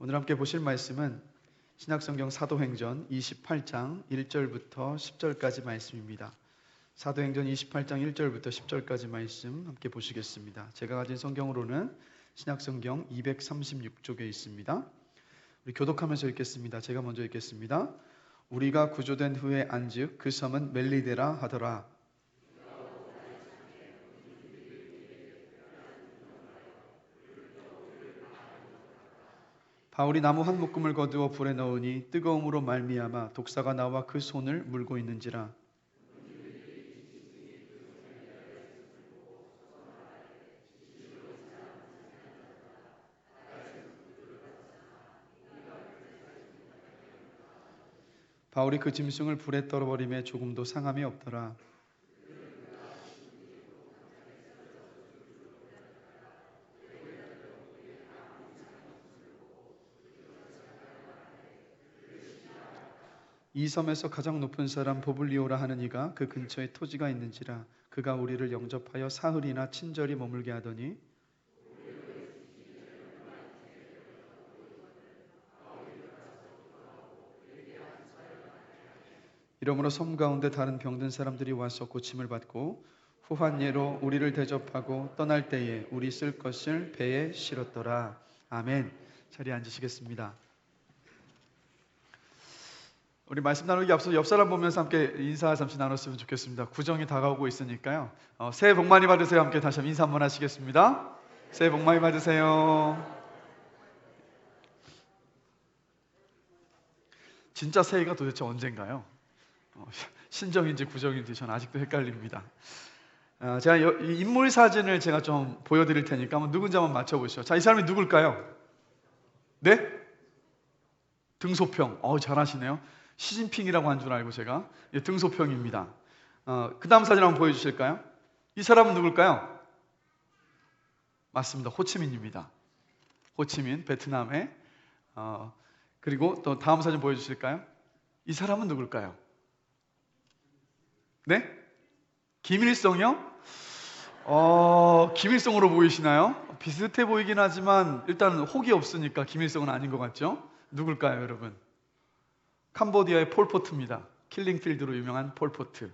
오늘 함께 보실 말씀은 신약성경 사도행전 28장 1절부터 10절까지 말씀입니다. 사도행전 28장 1절부터 10절까지 말씀 함께 보시겠습니다. 제가 가진 성경으로는 신약성경 236쪽에 있습니다. 우리 교독하면서 읽겠습니다. 제가 먼저 읽겠습니다. 우리가 구조된 후에 안즉 그 섬은 멜리데라 하더라. 바울이 나무 한 묶음을 거두어 불에 넣으니 뜨거움으로 말미암아 독사가 나와 그 손을 물고 있는지라. 바울이 그 짐승을 불에 떨어버림에 조금도 상함이 없더라. 이 섬에서 가장 높은 사람 보블리오라 하는 이가 그 근처에 토지가 있는지라. 그가 우리를 영접하여 사흘이나 친절히 머물게 하더니 이러므로 섬 가운데 다른 병든 사람들이 와서 고침을 받고 후한 예로 우리를 대접하고 떠날 때에 우리 쓸 것을 배에 실었더라. 아멘. 자리에 앉으시겠습니다. 우리 말씀 나누기 앞서 옆 사람 보면서 함께 인사 잠시 나눴으면 좋겠습니다. 구정이 다가오고 있으니까요. 새해 복 많이 받으세요. 함께 다시 한번 인사 한번 하시겠습니다. 새해 복 많이 받으세요. 진짜 새해가 도대체 언젠가요? 신정인지 구정인지 저는 아직도 헷갈립니다. 제가 이 인물 사진을 제가 좀 보여드릴 테니까 한번 누군지 한번 맞춰보시죠. 자, 이 사람이 누굴까요? 네? 등소평. 잘하시네요. 시진핑이라고 한 줄 알고 제가 등소평입니다. 그 다음 사진 한번 보여주실까요? 이 사람은 누굴까요? 맞습니다. 호치민입니다. 호치민, 베트남에. 그리고 또 다음 사진 보여주실까요? 이 사람은 누굴까요? 네? 김일성이요? 김일성으로 보이시나요? 비슷해 보이긴 하지만 일단 혹이 없으니까 김일성은 아닌 것 같죠? 누굴까요, 여러분? 캄보디아의 폴포트입니다. 킬링필드로 유명한 폴포트.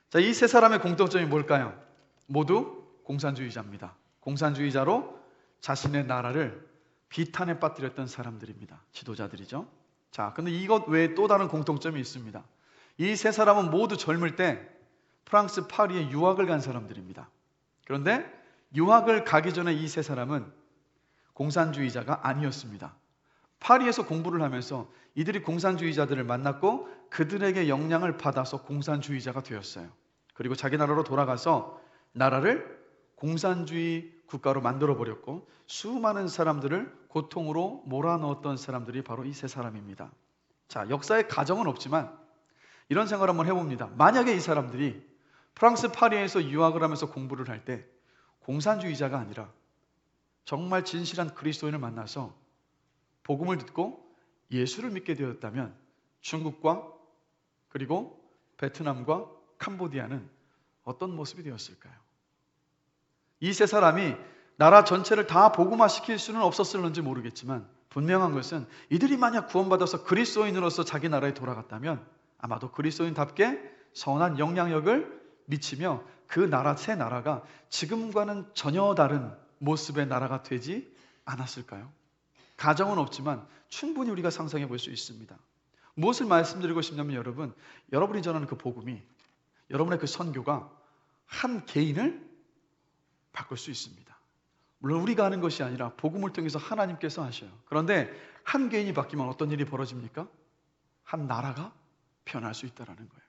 자, 이 세 사람의 공통점이 뭘까요? 모두 공산주의자입니다. 공산주의자로 자신의 나라를 비탄에 빠뜨렸던 사람들입니다. 지도자들이죠. 자, 근데 이것 외에 또 다른 공통점이 있습니다. 이 세 사람은 모두 젊을 때 프랑스 파리에 유학을 간 사람들입니다. 그런데 유학을 가기 전에 이 세 사람은 공산주의자가 아니었습니다. 파리에서 공부를 하면서 이들이 공산주의자들을 만났고 그들에게 영향을 받아서 공산주의자가 되었어요. 그리고 자기 나라로 돌아가서 나라를 공산주의 국가로 만들어버렸고 수많은 사람들을 고통으로 몰아넣었던 사람들이 바로 이 세 사람입니다. 자, 역사의 가정은 없지만 이런 생각을 한번 해봅니다. 만약에 이 사람들이 프랑스 파리에서 유학을 하면서 공부를 할 때 공산주의자가 아니라 정말 진실한 그리스도인을 만나서 복음을 듣고 예수를 믿게 되었다면 중국과 그리고 베트남과 캄보디아는 어떤 모습이 되었을까요? 이 세 사람이 나라 전체를 다 복음화시킬 수는 없었을는지 모르겠지만 분명한 것은 이들이 만약 구원받아서 그리스도인으로서 자기 나라에 돌아갔다면 아마도 그리스도인답게 선한 영향력을 미치며 그 나라, 새 나라가 지금과는 전혀 다른 모습의 나라가 되지 않았을까요? 가정은 없지만 충분히 우리가 상상해 볼 수 있습니다. 무엇을 말씀드리고 싶냐면 여러분이 전하는 그 복음이, 여러분의 그 선교가 한 개인을 바꿀 수 있습니다. 물론 우리가 하는 것이 아니라 복음을 통해서 하나님께서 하셔요. 그런데 한 개인이 바뀌면 어떤 일이 벌어집니까? 한 나라가 변할 수 있다는 거예요.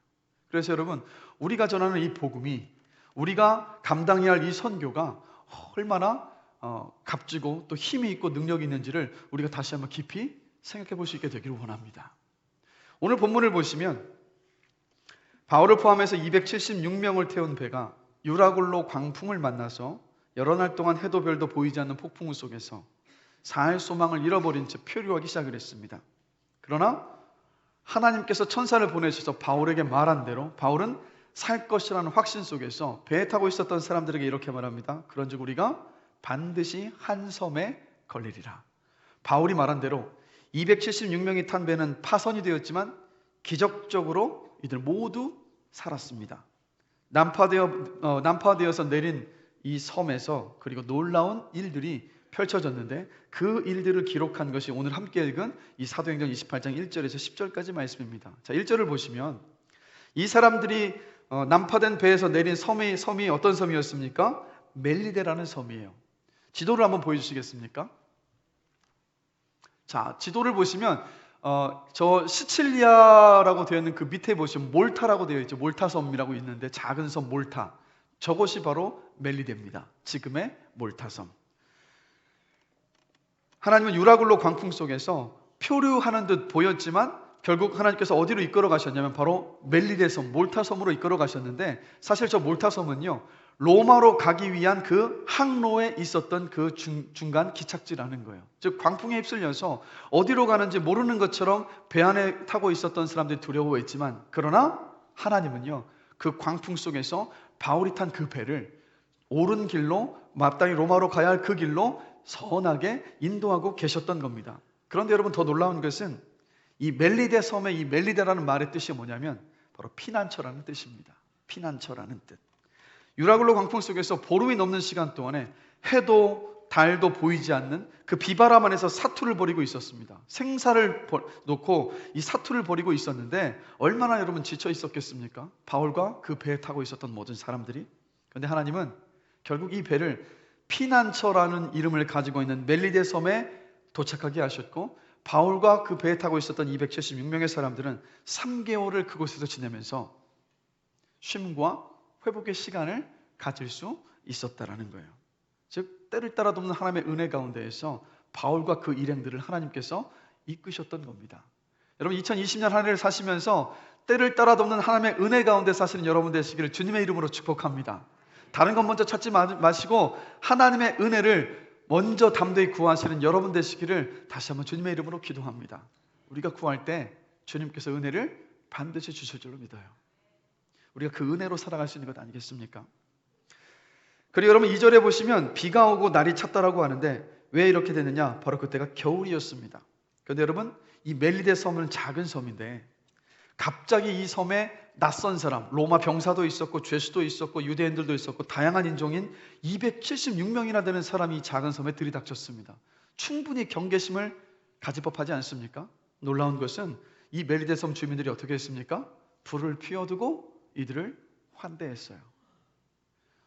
그래서 여러분, 우리가 전하는 이 복음이, 우리가 감당해야 할 이 선교가 얼마나 값지고 또 힘이 있고 능력이 있는지를 우리가 다시 한번 깊이 생각해 볼 수 있게 되기를 원합니다. 오늘 본문을 보시면 바울을 포함해서 276명을 태운 배가 유라굴로 광풍을 만나서 여러 날 동안 해도 별도 보이지 않는 폭풍우 속에서 살 소망을 잃어버린 채 표류하기 시작을 했습니다. 그러나 하나님께서 천사를 보내셔서 바울에게 말한 대로 바울은 살 것이라는 확신 속에서 배에 타고 있었던 사람들에게 이렇게 말합니다. 그런즉 우리가 반드시 한 섬에 걸리리라. 바울이 말한 대로 276명이 탄 배는 파선이 되었지만 기적적으로 이들 모두 살았습니다. 난파되어서 내린 이 섬에서 그리고 놀라운 일들이 펼쳐졌는데 그 일들을 기록한 것이 오늘 함께 읽은 이 사도행전 28장 1절에서 10절까지 말씀입니다. 자, 1절을 보시면 이 사람들이 난파된 배에서 내린 섬이 어떤 섬이었습니까? 멜리데라는 섬이에요. 지도를 한번 보여주시겠습니까? 자, 지도를 보시면 저 시칠리아라고 되어 있는 그 밑에 보시면 몰타라고 되어 있죠. 몰타 섬이라고 있는데 작은 섬 몰타. 저것이 바로 멜리데입니다. 지금의 몰타 섬. 하나님은 유라굴로 광풍 속에서 표류하는 듯 보였지만 결국 하나님께서 어디로 이끌어 가셨냐면 바로 멜리데 섬, 몰타 섬으로 이끌어 가셨는데 사실 저 몰타 섬은요. 로마로 가기 위한 그 항로에 있었던 그 중간 기착지라는 거예요. 즉 광풍에 휩쓸려서 어디로 가는지 모르는 것처럼 배 안에 타고 있었던 사람들이 두려워했지만 그러나 하나님은요. 그 광풍 속에서 바울이 탄 그 배를 옳은 길로 마땅히 로마로 가야 할 그 길로 선하게 인도하고 계셨던 겁니다. 그런데 여러분 더 놀라운 것은 이 멜리데 섬의 이 멜리데라는 말의 뜻이 뭐냐면 바로 피난처라는 뜻입니다. 피난처라는 뜻. 유라굴로 광풍 속에서 보름이 넘는 시간 동안에 해도 달도 보이지 않는 그 비바람 안에서 사투를 벌이고 있었습니다. 생사를 놓고 이 사투를 벌이고 있었는데 얼마나 여러분 지쳐 있었겠습니까? 바울과 그 배에 타고 있었던 모든 사람들이. 그런데 하나님은 결국 이 배를 피난처라는 이름을 가지고 있는 멜리데 섬에 도착하게 하셨고 바울과 그 배에 타고 있었던 276명의 사람들은 3개월을 그곳에서 지내면서 쉼과 회복의 시간을 가질 수 있었다라는 거예요. 즉 때를 따라 돕는 하나님의 은혜 가운데에서 바울과 그 일행들을 하나님께서 이끄셨던 겁니다. 여러분 2020년 한 해를 사시면서 때를 따라 돕는 하나님의 은혜 가운데 사시는 여러분 되시기를 주님의 이름으로 축복합니다. 다른 것 먼저 찾지 마시고 하나님의 은혜를 먼저 담대히 구하시는 여러분 되시기를 다시 한번 주님의 이름으로 기도합니다. 우리가 구할 때 주님께서 은혜를 반드시 주실 줄로 믿어요. 우리가 그 은혜로 살아갈 수 있는 것 아니겠습니까? 그리고 여러분 2절에 보시면 비가 오고 날이 찼다라고 하는데 왜 이렇게 됐느냐? 바로 그때가 겨울이었습니다. 그런데 여러분 이 멜리데 섬은 작은 섬인데 갑자기 이 섬에 낯선 사람, 로마 병사도 있었고 죄수도 있었고 유대인들도 있었고 다양한 인종인 276명이나 되는 사람이 이 작은 섬에 들이닥쳤습니다. 충분히 경계심을 가질 법하지 않습니까? 놀라운 것은 이 멜리데 섬 주민들이 어떻게 했습니까? 불을 피워두고 이들을 환대했어요.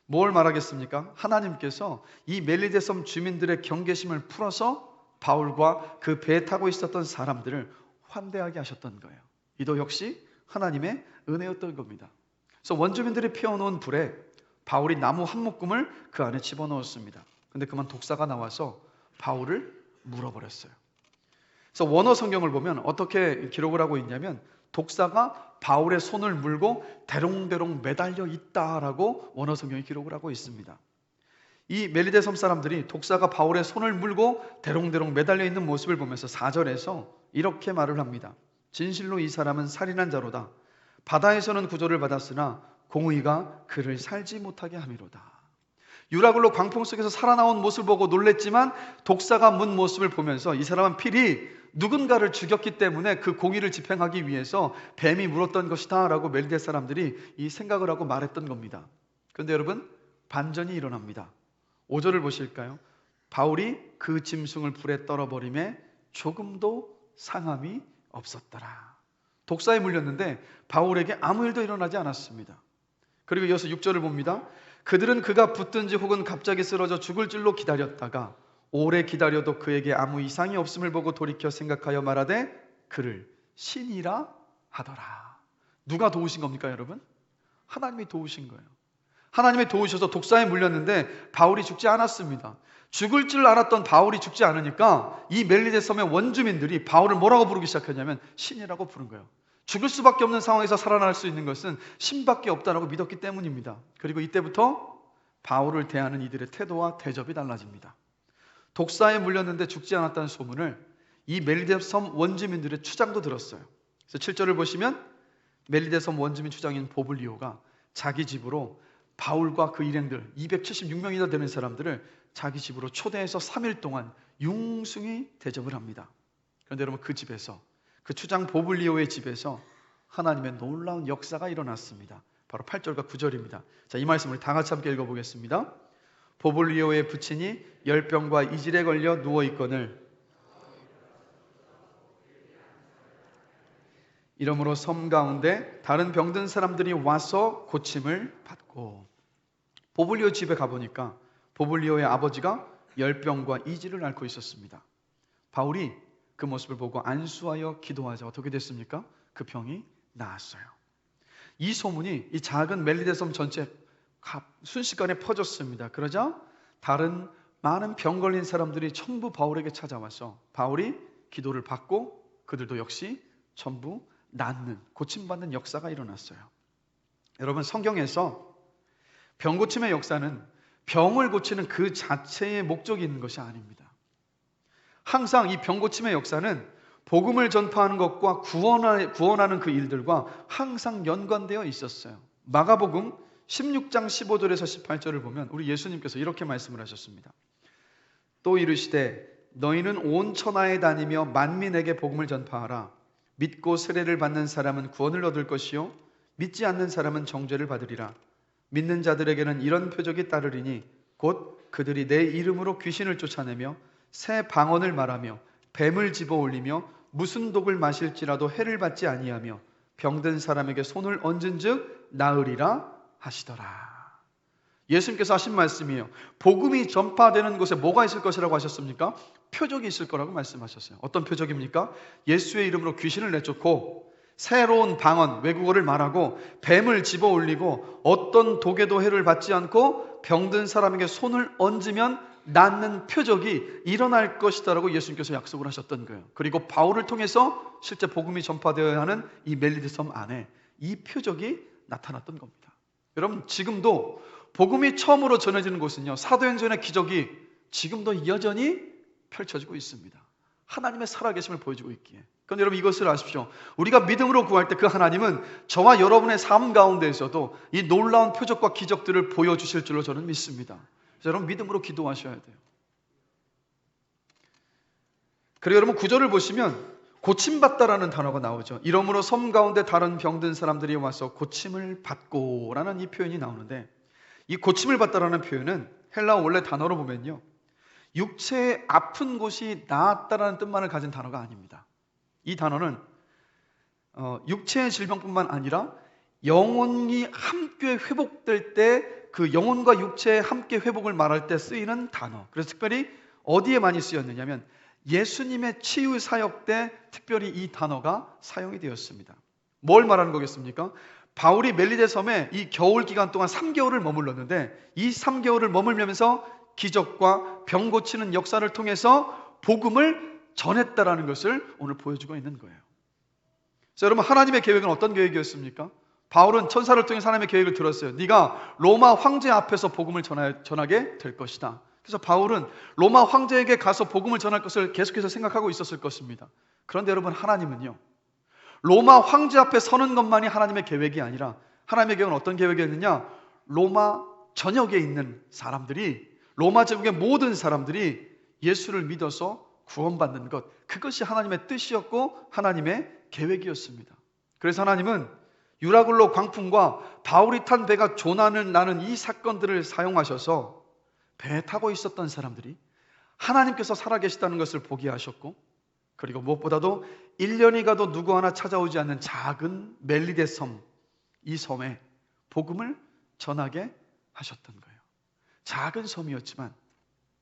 뭘 말하겠습니까? 하나님께서 이 멜리데 섬 주민들의 경계심을 풀어서 바울과 그 배에 타고 있었던 사람들을 환대하게 하셨던 거예요. 이도 역시 하나님의 은혜였던 겁니다. 그래서 원주민들이 피워놓은 불에 바울이 나무 한 묶음을 그 안에 집어넣었습니다. 근데 그만 독사가 나와서 바울을 물어버렸어요. 그래서 원어 성경을 보면 어떻게 기록을 하고 있냐면 독사가 바울의 손을 물고 대롱대롱 매달려 있다라고 원어 성경이 기록을 하고 있습니다. 이 멜리데 섬 사람들이 독사가 바울의 손을 물고 대롱대롱 매달려 있는 모습을 보면서 4절에서 이렇게 말을 합니다. 진실로 이 사람은 살인한 자로다. 바다에서는 구조를 받았으나 공의가 그를 살지 못하게 함이로다. 유라굴로 광풍 속에서 살아나온 모습을 보고 놀랬지만 독사가 문 모습을 보면서 이 사람은 필히 누군가를 죽였기 때문에 그 공의를 집행하기 위해서 뱀이 물었던 것이다 라고 멜리데 사람들이 이 생각을 하고 말했던 겁니다. 그런데 여러분 반전이 일어납니다. 5절을 보실까요? 바울이 그 짐승을 불에 떨어버림에 조금도 상함이 없었더라. 독사에 물렸는데 바울에게 아무 일도 일어나지 않았습니다. 그리고 이어서 6절을 봅니다. 그들은 그가 붙든지 혹은 갑자기 쓰러져 죽을 줄로 기다렸다가 오래 기다려도 그에게 아무 이상이 없음을 보고 돌이켜 생각하여 말하되 그를 신이라 하더라. 누가 도우신 겁니까 여러분? 하나님이 도우신 거예요. 하나님이 도우셔서 독사에 물렸는데 바울이 죽지 않았습니다. 죽을 줄 알았던 바울이 죽지 않으니까 이 멜리데 섬의 원주민들이 바울을 뭐라고 부르기 시작했냐면 신이라고 부른 거예요. 죽을 수밖에 없는 상황에서 살아날 수 있는 것은 신밖에 없다라고 믿었기 때문입니다. 그리고 이때부터 바울을 대하는 이들의 태도와 대접이 달라집니다. 독사에 물렸는데 죽지 않았다는 소문을 이 멜리데 섬 원주민들의 추장도 들었어요. 그래서 7절을 보시면 멜리데 섬 원주민 추장인 보블리오가 자기 집으로 바울과 그 일행들 276명이나 되는 사람들을 자기 집으로 초대해서 3일 동안 융숭이 대접을 합니다. 그런데 여러분, 그 집에서, 그 추장 보블리오의 집에서 하나님의 놀라운 역사가 일어났습니다. 바로 8절과 9절입니다. 자, 이 말씀을 다 같이 함께 읽어보겠습니다. 보블리오의 부친이 열병과 이질에 걸려 누워있거늘 이러므로 섬 가운데 다른 병든 사람들이 와서 고침을 받고. 보블리오 집에 가보니까 보블리오의 아버지가 열병과 이질을 앓고 있었습니다. 바울이 그 모습을 보고 안수하여 기도하자 어떻게 됐습니까? 그 병이 나았어요. 이 소문이 이 작은 멜리데 섬 전체에 순식간에 퍼졌습니다. 그러자 다른 많은 병 걸린 사람들이 전부 바울에게 찾아와서 바울이 기도를 받고 그들도 역시 전부 낫는, 고침받는 역사가 일어났어요. 여러분, 성경에서 병 고침의 역사는 병을 고치는 그 자체의 목적이 있는 것이 아닙니다. 항상 이 병 고침의 역사는 복음을 전파하는 것과 구원하는 그 일들과 항상 연관되어 있었어요. 마가복음 16장 15절에서 18절을 보면 우리 예수님께서 이렇게 말씀을 하셨습니다. 또 이르시되 너희는 온 천하에 다니며 만민에게 복음을 전파하라. 믿고 세례를 받는 사람은 구원을 얻을 것이요 믿지 않는 사람은 정죄를 받으리라. 믿는 자들에게는 이런 표적이 따르리니 곧 그들이 내 이름으로 귀신을 쫓아내며 새 방언을 말하며 뱀을 집어올리며 무슨 독을 마실지라도 해를 받지 아니하며 병든 사람에게 손을 얹은즉 나으리라 하시더라. 예수님께서 하신 말씀이에요. 복음이 전파되는 곳에 뭐가 있을 것이라고 하셨습니까? 표적이 있을 거라고 말씀하셨어요. 어떤 표적입니까? 예수의 이름으로 귀신을 내쫓고 새로운 방언, 외국어를 말하고 뱀을 집어올리고 어떤 독에도 해를 받지 않고 병든 사람에게 손을 얹으면 낫는 표적이 일어날 것이다라고 예수님께서 약속을 하셨던 거예요. 그리고 바울을 통해서 실제 복음이 전파되어야 하는 이 멜리데 섬 안에 이 표적이 나타났던 겁니다. 여러분, 지금도 복음이 처음으로 전해지는 곳은요, 사도행전의 기적이 지금도 여전히 펼쳐지고 있습니다. 하나님의 살아계심을 보여주고 있기에. 그런데 여러분, 이것을 아십시오. 우리가 믿음으로 구할 때 그 하나님은 저와 여러분의 삶 가운데에서도 이 놀라운 표적과 기적들을 보여주실 줄로 저는 믿습니다. 그래서 여러분, 믿음으로 기도하셔야 돼요. 그리고 여러분, 9절을 보시면 고침받다라는 단어가 나오죠. 이러므로 섬 가운데 다른 병든 사람들이 와서 고침을 받고 라는 이 표현이 나오는데, 이 고침을 받다라는 표현은 헬라어 원래 단어로 보면요, 육체의 아픈 곳이 나았다라는 뜻만을 가진 단어가 아닙니다. 이 단어는 육체의 질병뿐만 아니라 영혼이 함께 회복될 때 그 영혼과 육체의 함께 회복을 말할 때 쓰이는 단어. 그래서 특별히 어디에 많이 쓰였느냐면 예수님의 치유 사역 때 특별히 이 단어가 사용이 되었습니다. 뭘 말하는 거겠습니까? 바울이 멜리데 섬에 이 겨울 기간 동안 3개월을 머물렀는데 이 3개월을 머물면서 기적과 병 고치는 역사를 통해서 복음을 전했다라는 것을 오늘 보여주고 있는 거예요. 그래서 여러분, 하나님의 계획은 어떤 계획이었습니까? 바울은 천사를 통해 하나님의 계획을 들었어요. 네가 로마 황제 앞에서 복음을 전하게 될 것이다. 그래서 바울은 로마 황제에게 가서 복음을 전할 것을 계속해서 생각하고 있었을 것입니다. 그런데 여러분, 하나님은요, 로마 황제 앞에 서는 것만이 하나님의 계획이 아니라 하나님의 계획은 어떤 계획이었느냐? 로마 전역에 있는 사람들이, 로마 제국의 모든 사람들이 예수를 믿어서 구원받는 것, 그것이 하나님의 뜻이었고 하나님의 계획이었습니다. 그래서 하나님은 유라굴로 광풍과 바울이 탄 배가 조난을 나는 이 사건들을 사용하셔서 배에 타고 있었던 사람들이 하나님께서 살아계시다는 것을 보게 하셨고, 그리고 무엇보다도 1년이 가도 누구 하나 찾아오지 않는 작은 멜리데 섬, 이 섬에 복음을 전하게 하셨던 거예요. 작은 섬이었지만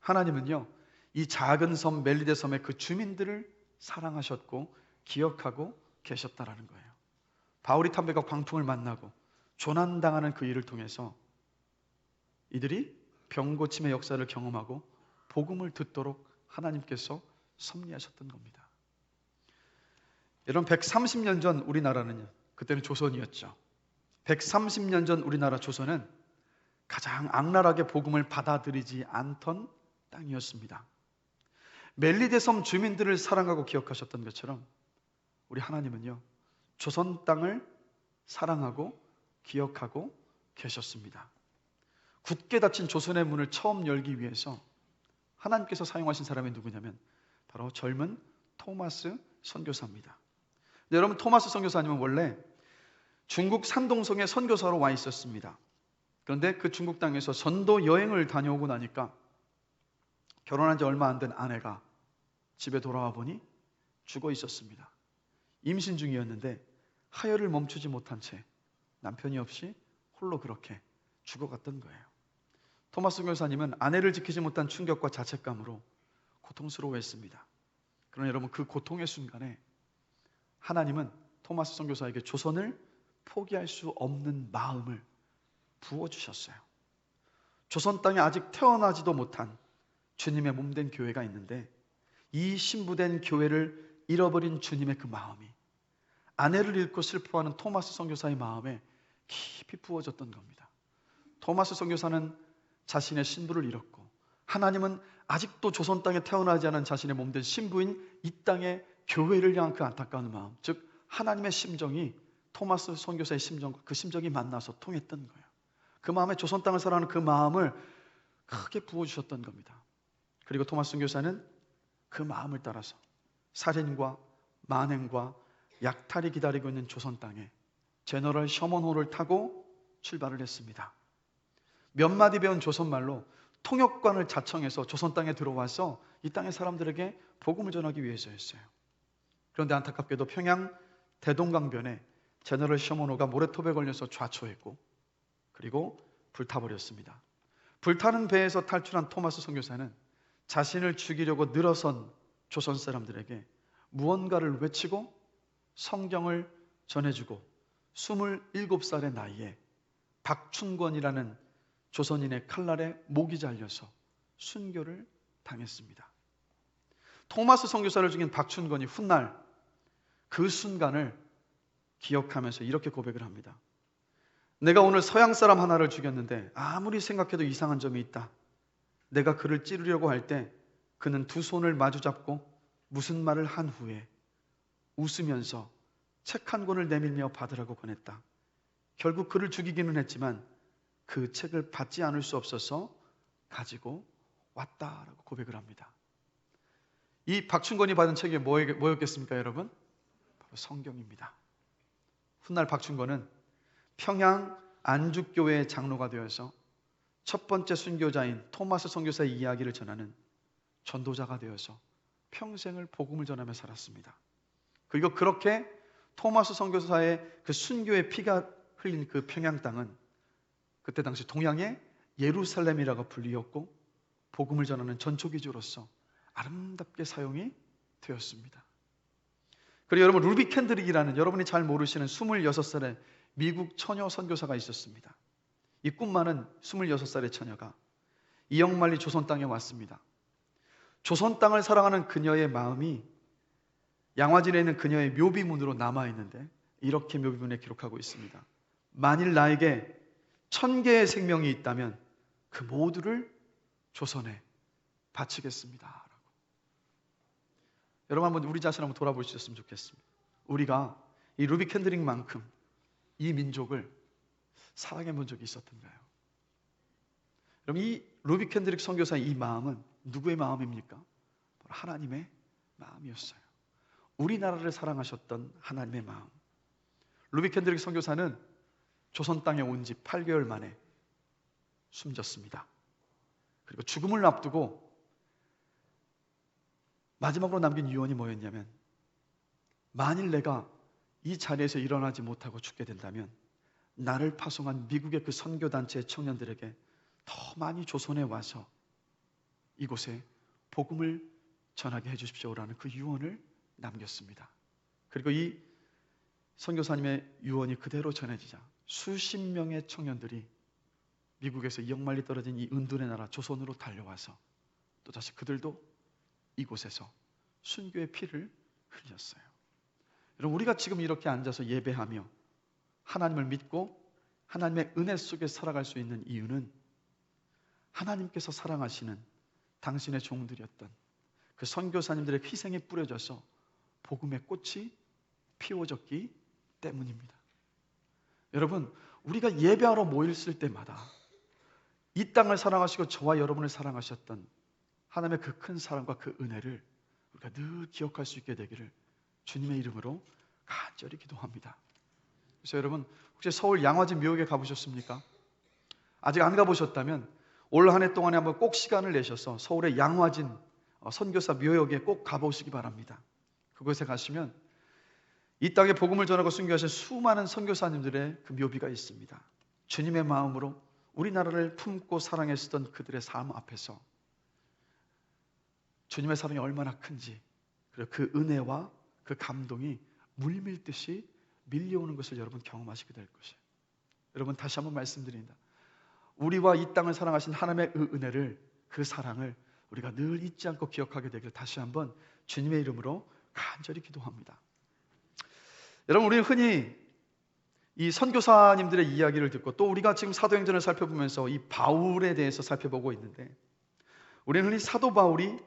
하나님은요, 이 작은 섬 멜리데 섬의 그 주민들을 사랑하셨고 기억하고 계셨다라는 거예요. 바울이 탄 배가 광풍을 만나고 조난당하는 그 일을 통해서 이들이 병고침의 역사를 경험하고 복음을 듣도록 하나님께서 섭리하셨던 겁니다. 여러분, 130년 전 우리나라는요, 그때는 조선이었죠. 130년 전 우리나라 조선은 가장 악랄하게 복음을 받아들이지 않던 땅이었습니다. 멜리데 섬 주민들을 사랑하고 기억하셨던 것처럼 우리 하나님은요, 조선 땅을 사랑하고 기억하고 계셨습니다. 굳게 닫힌 조선의 문을 처음 열기 위해서 하나님께서 사용하신 사람이 누구냐면 바로 젊은 토마스 선교사입니다. 네, 여러분, 토마스 선교사님은 원래 중국 산동성에 선교사로 와 있었습니다. 그런데 그 중국 땅에서 전도 여행을 다녀오고 나니까 결혼한 지 얼마 안 된 아내가 집에 돌아와 보니 죽어 있었습니다. 임신 중이었는데 하혈을 멈추지 못한 채 남편이 없이 홀로 그렇게 죽어갔던 거예요. 토마스 선교사님은 아내를 지키지 못한 충격과 자책감으로 고통스러워했습니다. 그러나 여러분, 그 고통의 순간에 하나님은 토마스 선교사에게 조선을 포기할 수 없는 마음을 부어주셨어요. 조선 땅에 아직 태어나지도 못한 주님의 몸된 교회가 있는데 이 신부된 교회를 잃어버린 주님의 그 마음이 아내를 잃고 슬퍼하는 토마스 선교사의 마음에 깊이 부어졌던 겁니다. 토마스 선교사는 자신의 신부를 잃었고 하나님은 아직도 조선 땅에 태어나지 않은 자신의 몸된 신부인 이 땅의 교회를 향한 그 안타까운 마음, 즉 하나님의 심정이 토마스 선교사의 심정과 그 심정이 만나서 통했던 거예요. 그 마음에 조선 땅을 사랑하는 그 마음을 크게 부어주셨던 겁니다. 그리고 토마스 선교사는 그 마음을 따라서 살인과 만행과 약탈이 기다리고 있는 조선 땅에 제너럴 셔먼호를 타고 출발을 했습니다. 몇 마디 배운 조선말로 통역관을 자청해서 조선 땅에 들어와서 이 땅의 사람들에게 복음을 전하기 위해서였어요. 그런데 안타깝게도 평양 대동강변에 제너럴 셔먼호가 모래톱에 걸려서 좌초했고 그리고 불타버렸습니다. 불타는 배에서 탈출한 토마스 선교사는 자신을 죽이려고 늘어선 조선 사람들에게 무언가를 외치고 성경을 전해주고 27살의 나이에 박춘권이라는 조선인의 칼날에 목이 잘려서 순교를 당했습니다. 토마스 선교사를 죽인 박춘권이 훗날 그 순간을 기억하면서 이렇게 고백을 합니다. 내가 오늘 서양 사람 하나를 죽였는데 아무리 생각해도 이상한 점이 있다. 내가 그를 찌르려고 할 때 그는 두 손을 마주 잡고 무슨 말을 한 후에 웃으면서 책 한 권을 내밀며 받으라고 권했다. 결국 그를 죽이기는 했지만 그 책을 받지 않을 수 없어서 가지고 왔다라고 고백을 합니다. 이 박춘권이 받은 책이 뭐였겠습니까, 여러분? 바로 성경입니다. 훗날 박춘권은 평양 안죽교회의 장로가 되어서 첫 번째 순교자인 토마스 선교사의 이야기를 전하는 전도자가 되어서 평생을 복음을 전하며 살았습니다. 그리고 그렇게 토마스 선교사의 그 순교의 피가 흘린 그 평양 땅은 그때 당시 동양의 예루살렘이라고 불리었고 복음을 전하는 전초기지로서 아름답게 사용이 되었습니다. 그리고 여러분, 루비 캔드릭이라는 여러분이 잘 모르시는 26살의 미국 처녀 선교사가 있었습니다. 이 꿈 많은 26살의 처녀가 이영만리 조선 땅에 왔습니다. 조선 땅을 사랑하는 그녀의 마음이 양화진에 있는 그녀의 묘비문으로 남아있는데 이렇게 묘비문에 기록하고 있습니다. 만일 나에게 1000개의 생명이 있다면 그 모두를 조선에 바치겠습니다 라고. 여러분, 한번 우리 자신 한번 돌아보셨으면 좋겠습니다. 우리가 이 루비 캔드릭만큼 이 민족을 사랑해 본 적이 있었던가요? 여러분, 이 루비 캔드릭 선교사의 이 마음은 누구의 마음입니까? 하나님의 마음이었어요. 우리나라를 사랑하셨던 하나님의 마음. 루비 캔드릭 선교사는 조선 땅에 온 지 8개월 만에 숨졌습니다. 그리고 죽음을 앞두고 마지막으로 남긴 유언이 뭐였냐면, 만일 내가 이 자리에서 일어나지 못하고 죽게 된다면 나를 파송한 미국의 그 선교단체의 청년들에게 더 많이 조선에 와서 이곳에 복음을 전하게 해주십시오라는 그 유언을 남겼습니다. 그리고 이 선교사님의 유언이 그대로 전해지자 수십 명의 청년들이 미국에서 2억 마일리 떨어진 이 은둔의 나라 조선으로 달려와서 또다시 그들도 이곳에서 순교의 피를 흘렸어요. 여러분, 우리가 지금 이렇게 앉아서 예배하며 하나님을 믿고 하나님의 은혜 속에 살아갈 수 있는 이유는 하나님께서 사랑하시는 당신의 종들이었던 그 선교사님들의 희생이 뿌려져서 복음의 꽃이 피워졌기 때문입니다. 여러분, 우리가 예배하러 모였을 때마다 이 땅을 사랑하시고 저와 여러분을 사랑하셨던 하나님의 그 큰 사랑과 그 은혜를 우리가 늘 기억할 수 있게 되기를 주님의 이름으로 간절히 기도합니다. 그래서 여러분, 혹시 서울 양화진 묘역에 가보셨습니까? 아직 안 가보셨다면 올 한 해 동안에 한번 꼭 시간을 내셔서 서울의 양화진 선교사 묘역에 꼭 가보시기 바랍니다. 그곳에 가시면 이 땅에 복음을 전하고 순교하신 수많은 선교사님들의 그 묘비가 있습니다. 주님의 마음으로 우리나라를 품고 사랑했었던 그들의 삶 앞에서 주님의 사랑이 얼마나 큰지, 그리고 그 은혜와 그 감동이 물밀듯이 밀려오는 것을 여러분 경험하시게 될 것이에요. 여러분, 다시 한번 말씀드립니다. 우리와 이 땅을 사랑하신 하나님의 그 은혜를, 그 사랑을 우리가 늘 잊지 않고 기억하게 되길 다시 한번 주님의 이름으로 간절히 기도합니다. 여러분, 우리는 흔히 이 선교사님들의 이야기를 듣고 또 우리가 지금 사도행전을 살펴보면서 이 바울에 대해서 살펴보고 있는데, 우리는 흔히 사도 바울이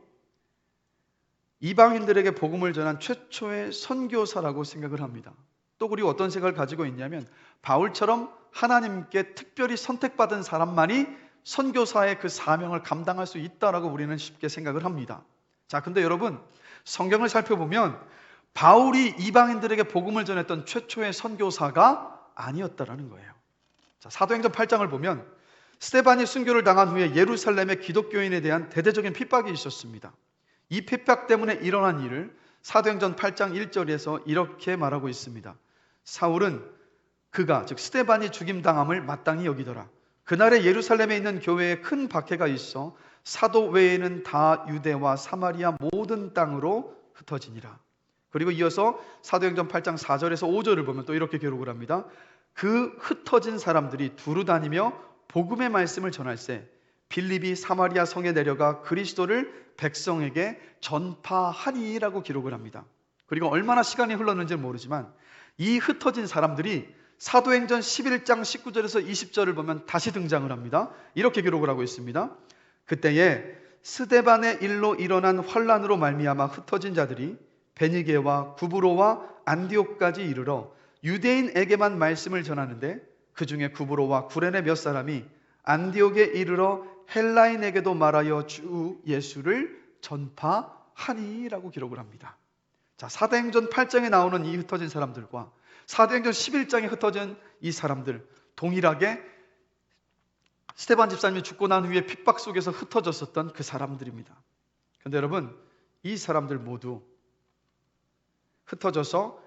이방인들에게 복음을 전한 최초의 선교사라고 생각을 합니다. 또 우리 어떤 생각을 가지고 있냐면, 바울처럼 하나님께 특별히 선택받은 사람만이 선교사의 그 사명을 감당할 수 있다라고 우리는 쉽게 생각을 합니다. 자, 근데 여러분, 성경을 살펴보면 바울이 이방인들에게 복음을 전했던 최초의 선교사가 아니었다라는 거예요. 자, 사도행전 8장을 보면 스데반이 순교를 당한 후에 예루살렘의 기독교인에 대한 대대적인 핍박이 있었습니다. 이 핍박 때문에 일어난 일을 사도행전 8장 1절에서 이렇게 말하고 있습니다. 사울은 그가, 즉 스데반이 죽임당함을 마땅히 여기더라. 그날에 예루살렘에 있는 교회에 큰 박해가 있어 사도 외에는 다 유대와 사마리아 모든 땅으로 흩어지니라. 그리고 이어서 사도행전 8장 4절에서 5절을 보면 또 이렇게 기록을 합니다. 그 흩어진 사람들이 두루 다니며 복음의 말씀을 전할세 빌립이 사마리아 성에 내려가 그리스도를 백성에게 전파하니라고 기록을 합니다. 그리고 얼마나 시간이 흘렀는지 모르지만 이 흩어진 사람들이 사도행전 11장 19절에서 20절을 보면 다시 등장을 합니다. 이렇게 기록을 하고 있습니다. 그때에 스데반의 일로 일어난 환란으로 말미암아 흩어진 자들이 베니게와 구브로와 안디옥까지 이르러 유대인에게만 말씀을 전하는데 그 중에 구브로와 구레네 몇 사람이 안디옥에 이르러 헬라인에게도 말하여 주 예수를 전파하니라고 기록을 합니다. 자, 사도행전 8장에 나오는 이 흩어진 사람들과 사도행전 11장에 흩어진 이 사람들, 동일하게 스데반 집사님이 죽고 난 후에 핍박 속에서 흩어졌었던 그 사람들입니다. 그런데 여러분, 이 사람들 모두 흩어져서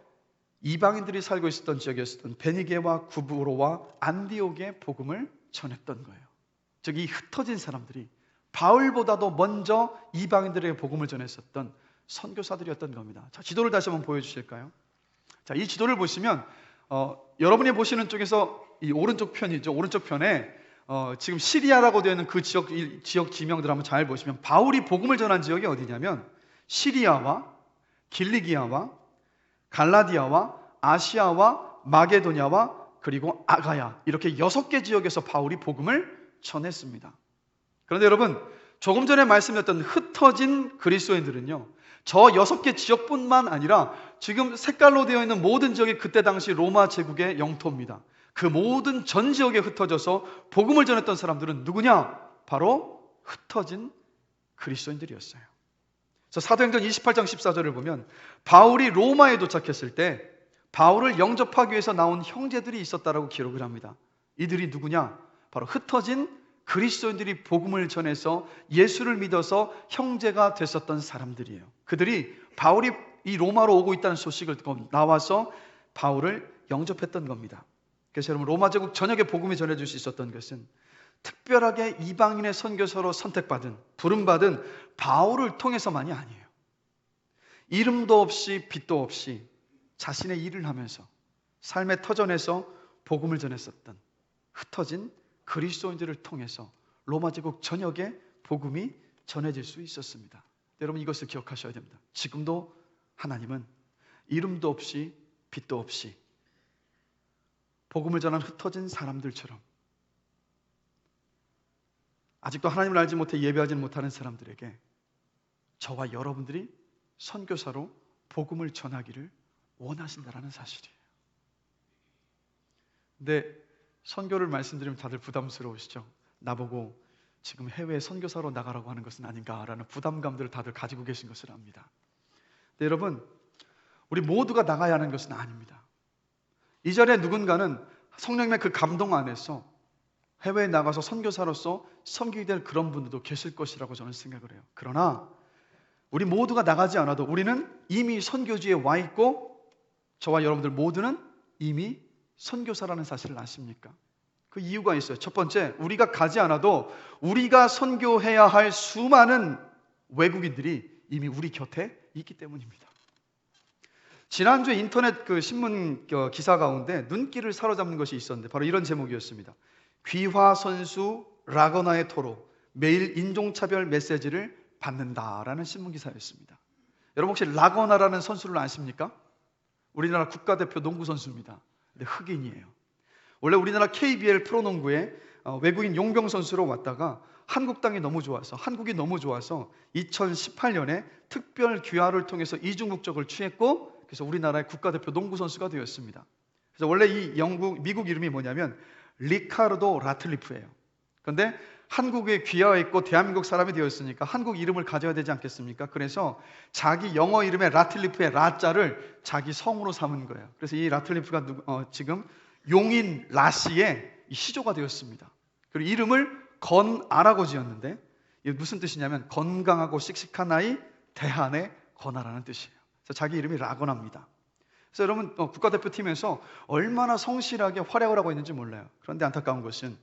이방인들이 살고 있었던 지역이었던 베니게와 구브로와 안디옥의 복음을 전했던 거예요. 즉, 이 흩어진 사람들이 바울보다도 먼저 이방인들에게 복음을 전했었던 선교사들이었던 겁니다. 자, 지도를 다시 한번 보여주실까요? 자, 이 지도를 보시면 여러분이 보시는 쪽에서 이 오른쪽 편이죠. 오른쪽 편에 지금 시리아라고 되어 있는 그 지역 지명들 한번 잘 보시면 바울이 복음을 전한 지역이 어디냐면 시리아와 길리기아와 갈라디아와 아시아와 마게도냐와 그리고 아가야, 이렇게 6개 지역에서 바울이 복음을 전했습니다. 그런데 여러분, 조금 전에 말씀드렸던 흩어진 그리스도인들은요, 저 6개 지역뿐만 아니라 지금 색깔로 되어 있는 모든 지역이 그때 당시 로마 제국의 영토입니다. 그 모든 전 지역에 흩어져서 복음을 전했던 사람들은 누구냐? 바로 흩어진 그리스도인들이었어요. 그래서 사도행전 28장 14절을 보면 바울이 로마에 도착했을 때 바울을 영접하기 위해서 나온 형제들이 있었다라고 기록을 합니다. 이들이 누구냐? 바로 흩어진 그리스도인들이 복음을 전해서 예수를 믿어서 형제가 됐었던 사람들이에요. 그들이 바울이 이 로마로 오고 있다는 소식을 듣고 나와서 바울을 영접했던 겁니다. 그래서 여러분, 로마 제국 전역에 복음이 전해질 수 있었던 것은 특별하게 이방인의 선교사로 선택받은, 부름받은 바울을 통해서만이 아니에요. 이름도 없이 빛도 없이 자신의 일을 하면서 삶의 터전에서 복음을 전했었던 흩어진 그리스도인들을 통해서 로마 제국 전역에 복음이 전해질 수 있었습니다. 여러분, 이것을 기억하셔야 됩니다. 지금도 하나님은 이름도 없이 빛도 없이 복음을 전한 흩어진 사람들처럼 아직도 하나님을 알지 못해 예배하지 못하는 사람들에게 저와 여러분들이 선교사로 복음을 전하기를 원하신다라는 사실이에요. 근데 선교를 말씀드리면 다들 부담스러우시죠? 나보고 지금 해외 선교사로 나가라고 하는 것은 아닌가라는 부담감들을 다들 가지고 계신 것을 압니다. 근데 여러분, 우리 모두가 나가야 하는 것은 아닙니다. 이 자리에 누군가는 성령님의 그 감동 안에서 해외에 나가서 선교사로서 섬기게 될 그런 분들도 계실 것이라고 저는 생각을 해요. 그러나 우리 모두가 나가지 않아도 우리는 이미 선교지에 와 있고, 저와 여러분들 모두는 이미 선교사라는 사실을 아십니까? 그 이유가 있어요. 첫 번째, 우리가 가지 않아도 우리가 선교해야 할 수많은 외국인들이 이미 우리 곁에 있기 때문입니다. 지난주에 인터넷 그 신문 기사 가운데 눈길을 사로잡는 것이 있었는데 바로 이런 제목이었습니다. 귀화 선수 라거나의 토로, 매일 인종차별 메시지를 받는다라는 신문 기사였습니다. 여러분 혹시 라거나라는 선수를 아십니까? 우리나라 국가대표 농구 선수입니다. 근데 흑인이에요. 원래 우리나라 KBL 프로농구에 외국인 용병 선수로 왔다가 한국이 너무 좋아서 2018년에 특별 귀화를 통해서 이중 국적을 취했고, 그래서 우리나라의 국가대표 농구 선수가 되었습니다. 그래서 원래 이 미국 이름이 뭐냐면 리카르도 라틀리프예요. 그런데 한국에 귀화했고 대한민국 사람이 되었으니까 한국 이름을 가져야 되지 않겠습니까? 그래서 자기 영어 이름의 라틀리프의 라자를 자기 성으로 삼은 거예요. 그래서 이 라틀리프가 지금 용인 라시의 시조가 되었습니다. 그리고 이름을 건아라고 지었는데 이게 무슨 뜻이냐면 건강하고 씩씩한 아이, 대한의 건아라는 뜻이에요. 그래서 자기 이름이 라거나입니다. 그래서 여러분 국가대표팀에서 얼마나 성실하게 활약을 하고 있는지 몰라요. 그런데 안타까운 것은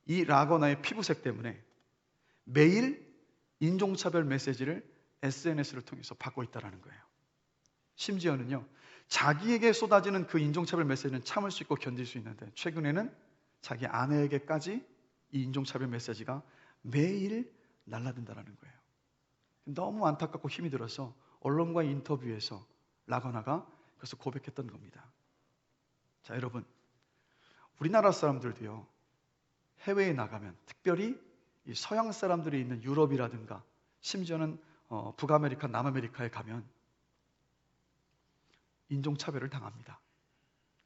이 라거나의 피부색 때문에 매일 인종차별 메시지를 SNS를 통해서 받고 있다는 거예요. 심지어는요, 자기에게 쏟아지는 그 인종차별 메시지는 참을 수 있고 견딜 수 있는데 최근에는 자기 아내에게까지 이 인종차별 메시지가 매일 날라든다는 거예요. 너무 안타깝고 힘이 들어서 언론과의 인터뷰에서 라거나가 그래서 고백했던 겁니다. 자, 여러분, 우리나라 사람들도요, 해외에 나가면 특별히 이 서양 사람들이 있는 유럽이라든가 심지어는 북아메리카, 남아메리카에 가면 인종차별을 당합니다.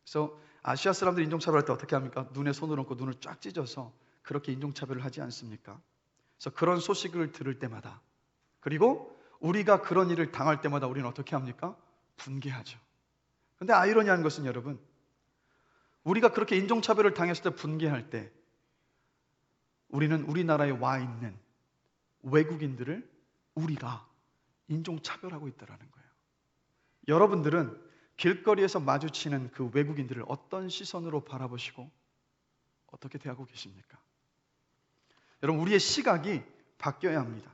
그래서 아시아 사람들이 인종차별할 때 어떻게 합니까? 눈에 손을 얹고 눈을 쫙 찢어서 그렇게 인종차별을 하지 않습니까? 그래서 그런 소식을 들을 때마다, 그리고 우리가 그런 일을 당할 때마다 우리는 어떻게 합니까? 분개하죠. 그런데 아이러니한 것은 여러분, 우리가 그렇게 인종차별을 당했을 때 분개할 때 우리는 우리나라에 와 있는 외국인들을 우리가 인종차별하고 있다는 거예요. 여러분들은 길거리에서 마주치는 그 외국인들을 어떤 시선으로 바라보시고 어떻게 대하고 계십니까? 여러분, 우리의 시각이 바뀌어야 합니다.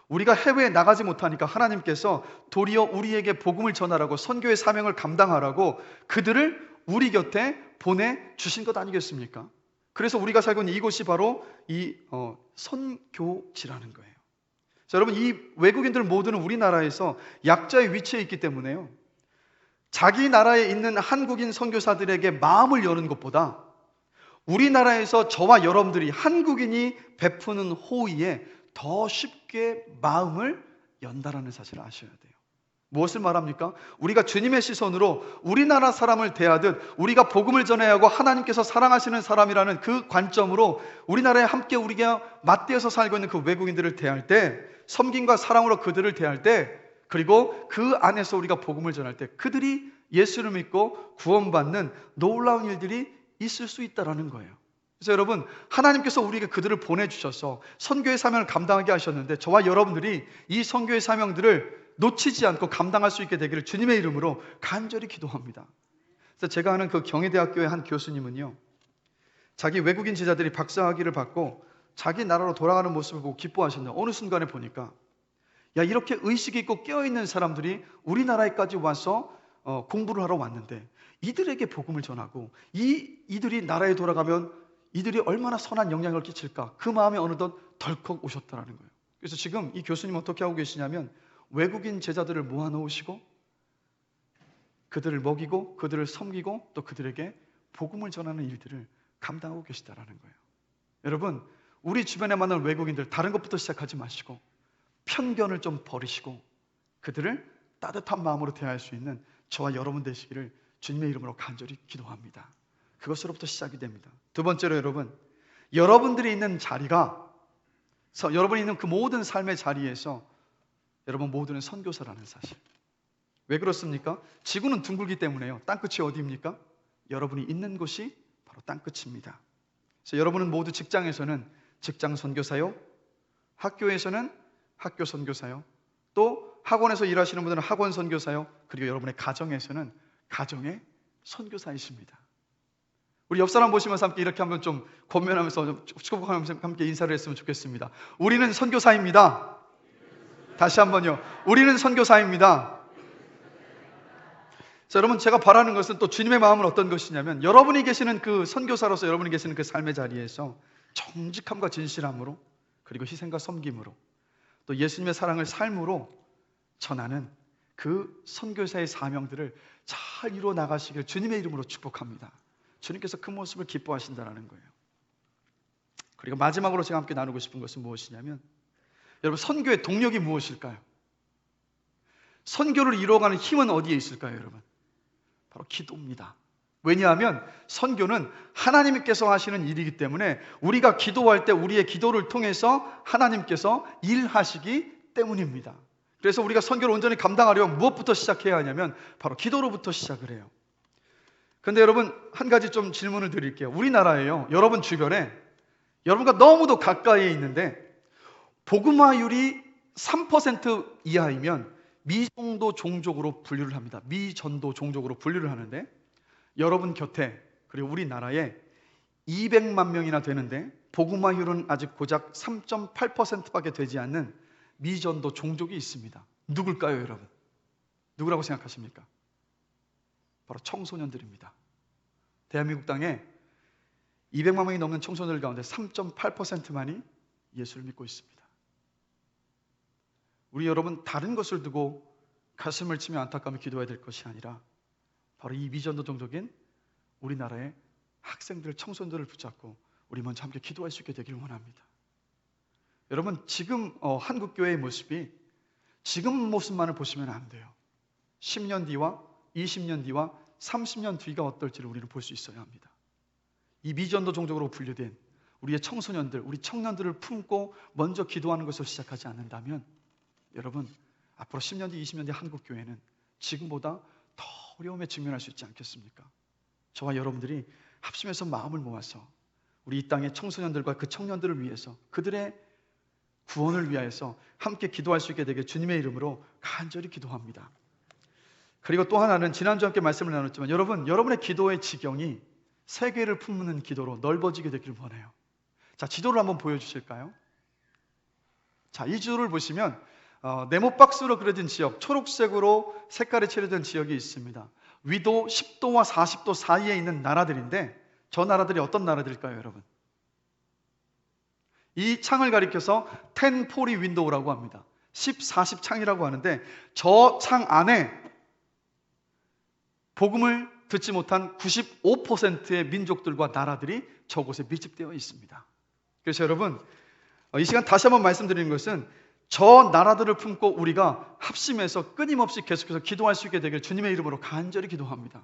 우리가 해외에 나가지 못하니까 하나님께서 도리어 우리에게 복음을 전하라고, 선교의 사명을 감당하라고 그들을 우리 곁에 보내주신 것 아니겠습니까? 그래서 우리가 살고 있는 이곳이 바로 이 선교지라는 거예요. 자, 여러분, 이 외국인들 모두는 우리나라에서 약자의 위치에 있기 때문에요, 자기 나라에 있는 한국인 선교사들에게 마음을 여는 것보다 우리나라에서 저와 여러분들이 한국인이 베푸는 호의에 더 쉽게 마음을 연다라는 사실을 아셔야 돼요. 무엇을 말합니까? 우리가 주님의 시선으로 우리나라 사람을 대하듯 우리가 복음을 전해야 하고 하나님께서 사랑하시는 사람이라는 그 관점으로 우리나라에 함께 우리가 맞대어서 살고 있는 그 외국인들을 대할 때, 섬김과 사랑으로 그들을 대할 때, 그리고 그 안에서 우리가 복음을 전할 때 그들이 예수를 믿고 구원받는 놀라운 일들이 있을 수 있다는 거예요. 그래서 여러분, 하나님께서 우리에게 그들을 보내주셔서 선교의 사명을 감당하게 하셨는데 저와 여러분들이 이 선교의 사명들을 놓치지 않고 감당할 수 있게 되기를 주님의 이름으로 간절히 기도합니다. 그래서 제가 아는 그 경희대학교의 한 교수님은요, 자기 외국인 제자들이 박사학위를 받고 자기 나라로 돌아가는 모습을 보고 기뻐하셨는데 어느 순간에 보니까, 야, 이렇게 의식이 있고 깨어있는 사람들이 우리나라에까지 와서 공부를 하러 왔는데 이들에게 복음을 전하고 이들이 나라에 돌아가면 이들이 얼마나 선한 영향을 끼칠까, 그 마음에 어느덧 덜컥 오셨다는 거예요. 그래서 지금 이 교수님 어떻게 하고 계시냐면 외국인 제자들을 모아놓으시고 그들을 먹이고 그들을 섬기고 또 그들에게 복음을 전하는 일들을 감당하고 계시다는 거예요. 여러분, 우리 주변에 만난 외국인들 다른 것부터 시작하지 마시고 편견을 좀 버리시고 그들을 따뜻한 마음으로 대할 수 있는 저와 여러분 되시기를 주님의 이름으로 간절히 기도합니다. 그것으로부터 시작이 됩니다. 두 번째로 여러분, 여러분들이 있는 자리가, 여러분이 있는 그 모든 삶의 자리에서 여러분 모두는 선교사라는 사실. 왜 그렇습니까? 지구는 둥글기 때문에요. 땅끝이 어디입니까? 여러분이 있는 곳이 바로 땅끝입니다. 그래서 여러분은 모두 직장에서는 직장 선교사요, 학교에서는 학교 선교사요, 또 학원에서 일하시는 분들은 학원 선교사요, 그리고 여러분의 가정에서는 가정의 선교사이십니다. 우리 옆 사람 보시면서 함께 이렇게 한번 좀 권면하면서 좀 축복하면서 함께 인사를 했으면 좋겠습니다. 우리는 선교사입니다. 다시 한번요. 우리는 선교사입니다. 자, 여러분, 제가 바라는 것은 또 주님의 마음은 어떤 것이냐면, 여러분이 계시는 그 선교사로서 여러분이 계시는 그 삶의 자리에서 정직함과 진실함으로, 그리고 희생과 섬김으로, 또 예수님의 사랑을 삶으로 전하는 그 선교사의 사명들을 잘 이루어 나가시길 주님의 이름으로 축복합니다. 주님께서 그 모습을 기뻐하신다는 거예요. 그리고 마지막으로 제가 함께 나누고 싶은 것은 무엇이냐면, 여러분, 선교의 동력이 무엇일까요? 선교를 이루어가는 힘은 어디에 있을까요, 여러분? 바로 기도입니다. 왜냐하면 선교는 하나님께서 하시는 일이기 때문에 우리가 기도할 때 우리의 기도를 통해서 하나님께서 일하시기 때문입니다. 그래서 우리가 선교를 온전히 감당하려면 무엇부터 시작해야 하냐면 바로 기도로부터 시작을 해요. 그런데 여러분, 한 가지 좀 질문을 드릴게요. 우리나라에요, 여러분 주변에 여러분과 너무도 가까이에 있는데 복음화율이 3% 이하이면 미전도 종족으로 분류를 합니다. 미전도 종족으로 분류를 하는데, 여러분 곁에, 그리고 우리나라에 200만 명이나 되는데 복음화율은 아직 고작 3.8%밖에 되지 않는 미전도 종족이 있습니다. 누굴까요, 여러분? 누구라고 생각하십니까? 바로 청소년들입니다. 대한민국 땅에 200만 명이 넘는 청소년들 가운데 3.8%만이 예수를 믿고 있습니다. 우리 여러분, 다른 것을 두고 가슴을 치며 안타까움에 기도해야 될 것이 아니라 바로 이 미전도 종족인 우리나라의 학생들, 청소년들을 붙잡고 우리 먼저 함께 기도할 수 있게 되길 원합니다. 여러분, 지금 한국교회의 모습이 지금 모습만을 보시면 안 돼요. 10년 뒤와 20년 뒤와 30년 뒤가 어떨지를 우리는 볼 수 있어야 합니다. 이 미전도 종족으로 분류된 우리의 청소년들, 우리 청년들을 품고 먼저 기도하는 것을 시작하지 않는다면, 여러분, 앞으로 10년 뒤, 20년 뒤 한국교회는 지금보다 더 어려움에 직면할 수 있지 않겠습니까? 저와 여러분들이 합심해서 마음을 모아서 우리 이 땅의 청소년들과 그 청년들을 위해서, 그들의 구원을 위하여서 함께 기도할 수 있게 되길 주님의 이름으로 간절히 기도합니다. 그리고 또 하나는, 지난주에 함께 말씀을 나눴지만, 여러분의 기도의 지경이 세계를 품는 기도로 넓어지게 되기를 원해요. 자, 지도를 한번 보여주실까요? 자, 이 지도를 보시면 네모박스로 그려진 지역, 초록색으로 색깔이 칠해진 지역이 있습니다. 위도 10도와 40도 사이에 있는 나라들인데, 저 나라들이 어떤 나라들일까요, 여러분? 이 창을 가리켜서 1040 윈도우라고 합니다. 10, 40 창이라고 하는데, 저 창 안에 복음을 듣지 못한 95%의 민족들과 나라들이 저곳에 밀집되어 있습니다. 그래서 여러분, 이 시간 다시 한번 말씀드리는 것은, 저 나라들을 품고 우리가 합심해서 끊임없이 계속해서 기도할 수 있게 되길 주님의 이름으로 간절히 기도합니다.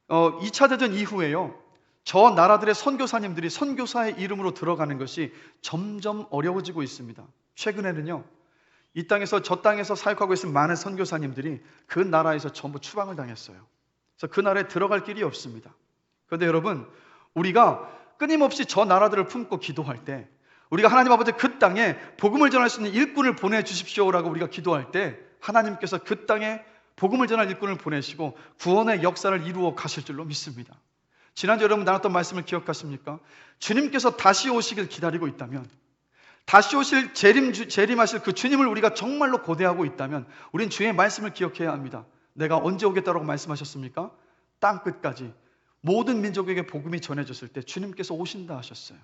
2차 대전 이후에요, 저 나라들의 선교사님들이 선교사의 이름으로 들어가는 것이 점점 어려워지고 있습니다. 최근에는요, 이 땅에서 저 땅에서 사역하고 있는 많은 선교사님들이 그 나라에서 전부 추방을 당했어요. 그래서 그 나라에 들어갈 길이 없습니다. 그런데 여러분, 우리가 끊임없이 저 나라들을 품고 기도할 때, 우리가 하나님 아버지 그 땅에 복음을 전할 수 있는 일꾼을 보내주십시오라고 우리가 기도할 때, 하나님께서 그 땅에 복음을 전할 일꾼을 보내시고 구원의 역사를 이루어 가실 줄로 믿습니다. 지난주 여러분 나눴던 말씀을 기억하십니까? 주님께서 다시 오시길 기다리고 있다면, 다시 오실 재림하실 그 주님을 우리가 정말로 고대하고 있다면, 우린 주의 말씀을 기억해야 합니다. 내가 언제 오겠다라고 말씀하셨습니까? 땅끝까지 모든 민족에게 복음이 전해졌을 때 주님께서 오신다 하셨어요.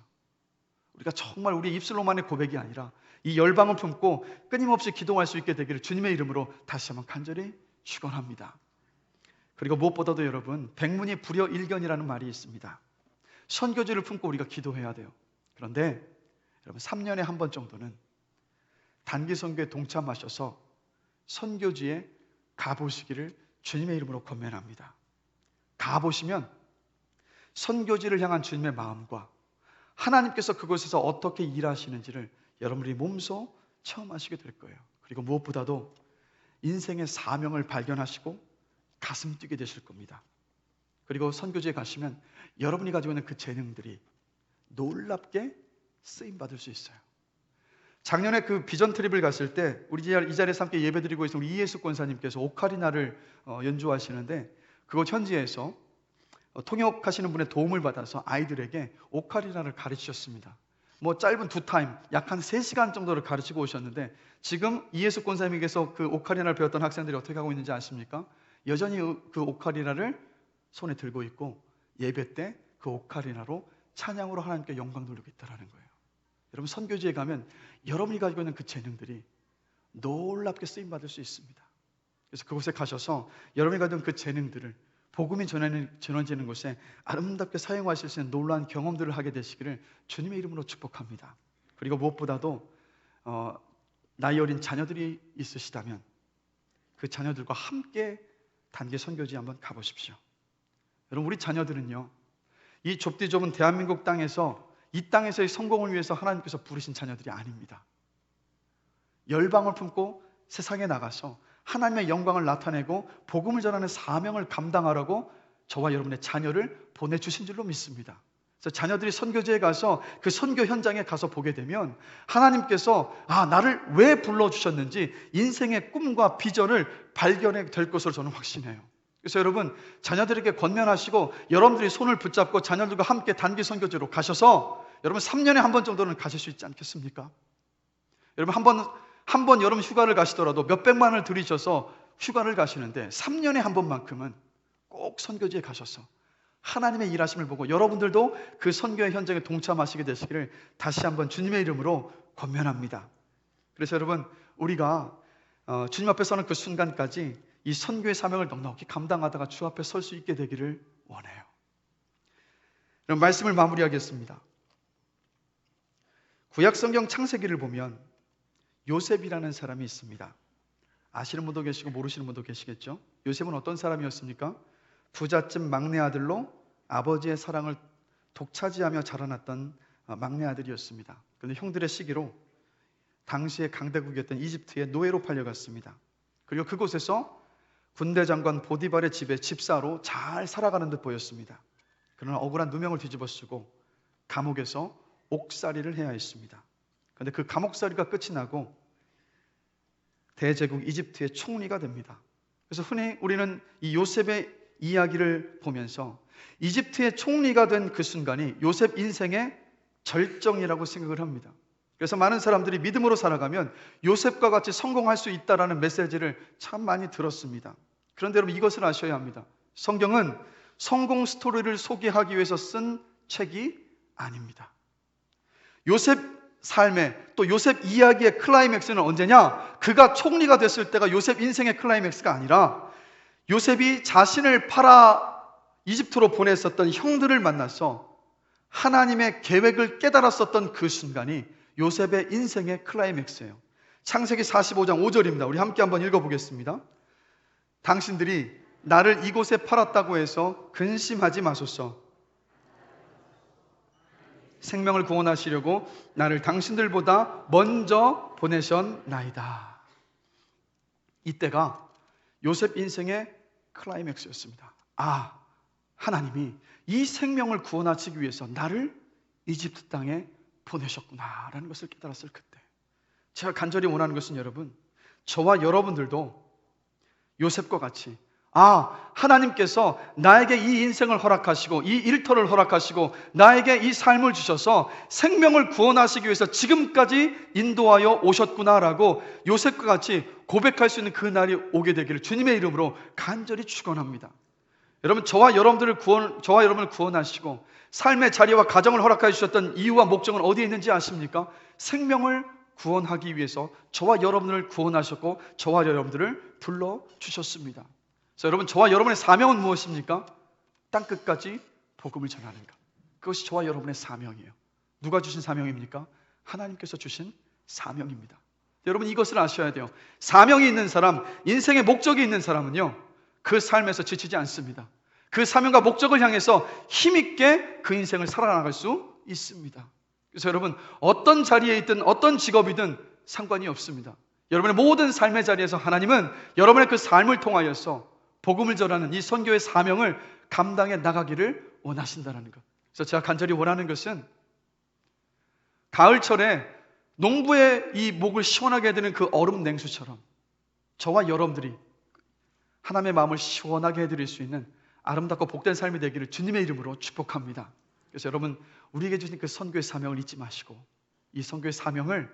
우리가 정말 우리 입술로만의 고백이 아니라 이 열방을 품고 끊임없이 기도할 수 있게 되기를 주님의 이름으로 다시 한번 간절히 축원합니다. 그리고 무엇보다도 여러분, 백문이 불여일견이라는 말이 있습니다. 선교지를 품고 우리가 기도해야 돼요. 그런데 여러분, 3년에 한 번 정도는 단기 선교에 동참하셔서 선교지에 가보시기를 주님의 이름으로 권면합니다. 가보시면 선교지를 향한 주님의 마음과 하나님께서 그곳에서 어떻게 일하시는지를 여러분이 몸소 체험하시게 될 거예요. 그리고 무엇보다도 인생의 사명을 발견하시고 가슴 뛰게 되실 겁니다. 그리고 선교지에 가시면 여러분이 가지고 있는 그 재능들이 놀랍게 쓰임받을 수 있어요. 작년에 그 비전 트립을 갔을 때 우리 이 자리에서 함께 예배드리고 있는 우리 이예수 권사님께서 오카리나를 연주하시는데 그곳 현지에서 통역하시는 분의 도움을 받아서 아이들에게 오카리나를 가르치셨습니다. 뭐 짧은 2타임, 약 한 3시간 정도를 가르치고 오셨는데 지금 이예수 권사님께서 그 오카리나를 배웠던 학생들이 어떻게 하고 있는지 아십니까? 여전히 그 오카리나를 손에 들고 있고 예배 때 그 오카리나로 찬양으로 하나님께 영광 돌리고 있다는 거예요. 여러분 선교지에 가면 여러분이 가지고 있는 그 재능들이 놀랍게 쓰임받을 수 있습니다. 그래서 그곳에 가셔서 여러분이 가지고 있는 그 재능들을 복음이 전해지는 곳에 아름답게 사용하실 수 있는 놀라운 경험들을 하게 되시기를 주님의 이름으로 축복합니다. 그리고 무엇보다도 나이 어린 자녀들이 있으시다면 그 자녀들과 함께 단기 선교지에 한번 가보십시오. 여러분 우리 자녀들은요 이 좁디 좁은 대한민국 땅에서 이 땅에서의 성공을 위해서 하나님께서 부르신 자녀들이 아닙니다. 열방을 품고 세상에 나가서 하나님의 영광을 나타내고 복음을 전하는 사명을 감당하라고 저와 여러분의 자녀를 보내주신 줄로 믿습니다. 그래서 자녀들이 선교지에 가서 그 선교 현장에 가서 보게 되면 하나님께서 나를 왜 불러주셨는지 인생의 꿈과 비전을 발견해 될 것으로 저는 확신해요. 그래서 여러분 자녀들에게 권면하시고 여러분들이 손을 붙잡고 자녀들과 함께 단기 선교지로 가셔서 여러분 3년에 한 번 정도는 가실 수 있지 않겠습니까? 여러분 한 번 여름 휴가를 가시더라도 몇백만 원을 들이셔서 휴가를 가시는데 3년에 한 번만큼은 꼭 선교지에 가셔서 하나님의 일하심을 보고 여러분들도 그 선교의 현장에 동참하시게 되시기를 다시 한번 주님의 이름으로 권면합니다. 그래서 여러분 우리가 주님 앞에 서는 그 순간까지 이 선교의 사명을 넉넉히 감당하다가 주 앞에 설 수 있게 되기를 원해요. 그럼 말씀을 마무리하겠습니다. 구약성경 창세기를 보면 요셉이라는 사람이 있습니다. 아시는 분도 계시고 모르시는 분도 계시겠죠? 요셉은 어떤 사람이었습니까? 부잣집 막내 아들로 아버지의 사랑을 독차지하며 자라났던 막내 아들이었습니다. 그런데 형들의 시기로 당시의 강대국이었던 이집트의 노예로 팔려갔습니다. 그리고 그곳에서 군대 장관 보디발의 집에 집사로 잘 살아가는 듯 보였습니다. 그러나 억울한 누명을 뒤집어쓰고 감옥에서 옥살이를 해야 했습니다. 그런데 그 감옥살이가 끝이 나고 대제국 이집트의 총리가 됩니다. 그래서 흔히 우리는 이 요셉의 이야기를 보면서 이집트의 총리가 된 그 순간이 요셉 인생의 절정이라고 생각을 합니다. 그래서 많은 사람들이 믿음으로 살아가면 요셉과 같이 성공할 수 있다라는 메시지를 참 많이 들었습니다. 그런데 여러분 이것을 아셔야 합니다. 성경은 성공 스토리를 소개하기 위해서 쓴 책이 아닙니다. 요셉 삶의 또 요셉 이야기의 클라이맥스는 언제냐? 그가 총리가 됐을 때가 요셉 인생의 클라이맥스가 아니라 요셉이 자신을 팔아 이집트로 보냈었던 형들을 만나서 하나님의 계획을 깨달았었던 그 순간이 요셉의 인생의 클라이맥스예요. 창세기 45장 5절입니다. 우리 함께 한번 읽어보겠습니다. 당신들이 나를 이곳에 팔았다고 해서 근심하지 마소서. 생명을 구원하시려고 나를 당신들보다 먼저 보내셨나이다. 이때가 요셉 인생의 클라이맥스였습니다. 하나님이 이 생명을 구원하시기 위해서 나를 이집트 땅에 보내셨구나라는 것을 깨달았을 그때. 제가 간절히 원하는 것은 여러분, 저와 여러분들도 요셉과 같이 하나님께서 나에게 이 인생을 허락하시고 이 일터를 허락하시고 나에게 이 삶을 주셔서 생명을 구원하시기 위해서 지금까지 인도하여 오셨구나라고 요셉과 같이 고백할 수 있는 그 날이 오게 되기를 주님의 이름으로 간절히 축원합니다. 여러분 저와 여러분을 구원하시고 삶의 자리와 가정을 허락해 주셨던 이유와 목적은 어디에 있는지 아십니까? 생명을 구원하기 위해서 저와 여러분을 구원하셨고 저와 여러분들을 불러주셨습니다. 그래서 여러분 저와 여러분의 사명은 무엇입니까? 땅끝까지 복음을 전하는 것. 그것이 저와 여러분의 사명이에요. 누가 주신 사명입니까? 하나님께서 주신 사명입니다. 여러분 이것을 아셔야 돼요. 사명이 있는 사람, 인생의 목적이 있는 사람은요 그 삶에서 지치지 않습니다. 그 사명과 목적을 향해서 힘있게 그 인생을 살아나갈 수 있습니다. 그래서 여러분, 어떤 자리에 있든 어떤 직업이든 상관이 없습니다. 여러분의 모든 삶의 자리에서 하나님은 여러분의 그 삶을 통하여서 복음을 전하는 이 선교의 사명을 감당해 나가기를 원하신다는 것. 그래서 제가 간절히 원하는 것은 가을철에 농부의 이 목을 시원하게 해드리는 그 얼음 냉수처럼 저와 여러분들이 하나님의 마음을 시원하게 해드릴 수 있는 아름답고 복된 삶이 되기를 주님의 이름으로 축복합니다. 그래서 여러분, 우리에게 주신 그 선교의 사명을 잊지 마시고 이 선교의 사명을